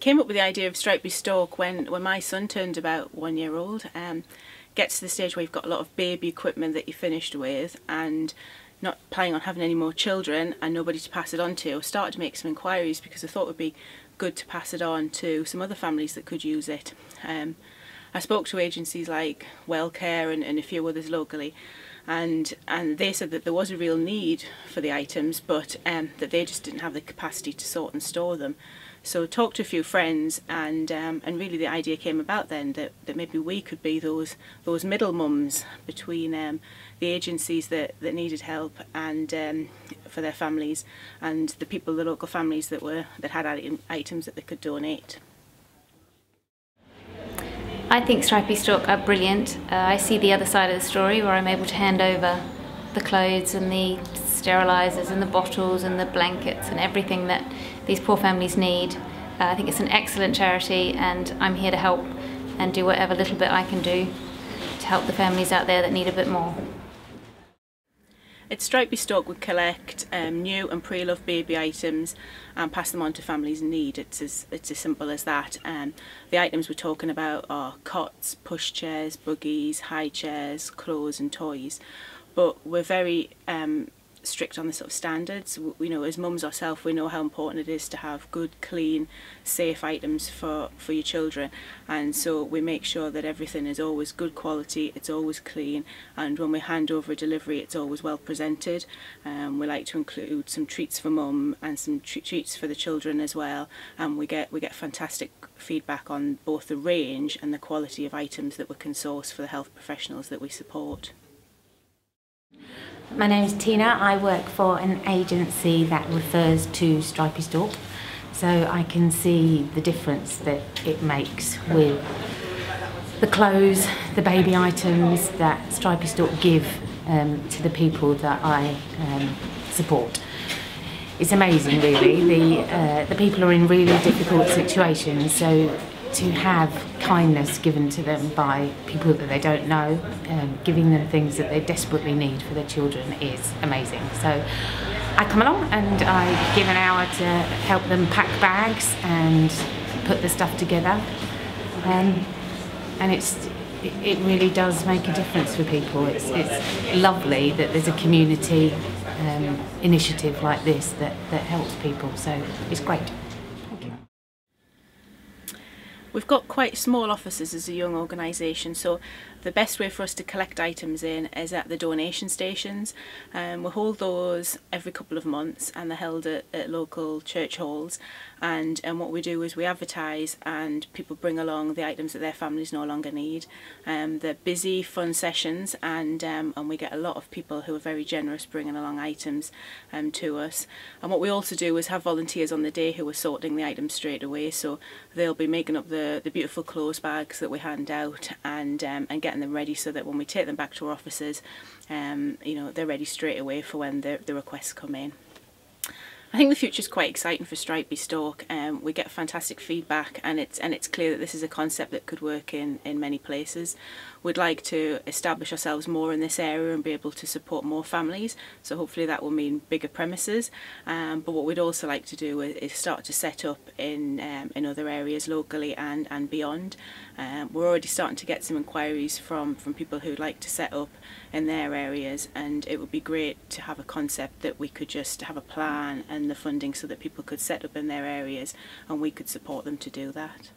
Came up with the idea of Stripey Stork when my son turned about 1 year old. Gets to the stage where you've got a lot of baby equipment that you're finished with and not planning on having any more children and nobody to pass it on to. I started to make some inquiries because I thought it would be good to pass it on to some other families that could use it. I spoke to agencies like Wellcare and a few others locally, and they said that there was a real need for the items, but that they just didn't have the capacity to sort and store them. So I talked to a few friends, and really the idea came about then that maybe we could be those middle mums between the agencies that needed help and for their families, and the people, the local families that had items that they could donate. I think Stripey Stork are brilliant. I see the other side of the story where I'm able to hand over the clothes and the sterilisers and the bottles and the blankets and everything that these poor families need. I think it's an excellent charity, and I'm here to help and do whatever little bit I can do to help the families out there that need a bit more. At Stripey Stork we collect new and pre-loved baby items and pass them on to families in need. It's as simple as that. The items we're talking about are cots, pushchairs, buggies, high chairs, clothes and toys. But we're very strict on the sort of standards. We know as mums ourselves, we know how important it is to have good, clean, safe items for your children, and so we make sure that everything is always good quality, it's always clean, and when we hand over a delivery it's always well presented. We like to include some treats for mum and some treats for the children as well, and we get fantastic feedback on both the range and the quality of items that we can source for the health professionals that we support. My name is Tina. I work for an agency that refers to Stripey Stork, so I can see the difference that it makes with the clothes, the baby items that Stripey Stork give to the people that I support. It's amazing, really. The people are in really difficult situations, so to have kindness given to them by people that they don't know, giving them things that they desperately need for their children is amazing. So I come along and I give an hour to help them pack bags and put the stuff together, and it really does make a difference for people. It's lovely that there's a community initiative like this that helps people, so it's great. We've got quite small offices as a young organisation, so the best way for us to collect items in is at the donation stations. We hold those every couple of months, and they're held at local church halls, and what we do is we advertise and people bring along the items that their families no longer need. They're busy, fun sessions, and we get a lot of people who are very generous bringing along items to us. And what we also do is have volunteers on the day who are sorting the items straight away, so they'll be making up the beautiful clothes bags that we hand out and getting them ready so that when we take them back to our offices, you know, they're ready straight away for when the requests come in. I think the future is quite exciting for Stripey Stork. We get fantastic feedback, and it's clear that this is a concept that could work in many places. We'd like to establish ourselves more in this area and be able to support more families, so hopefully that will mean bigger premises. But what we'd also like to do is start to set up in other areas locally and beyond. We're already starting to get some inquiries from people who'd like to set up in their areas, and it would be great to have a concept that we could just have a plan and the funding so that people could set up in their areas and we could support them to do that.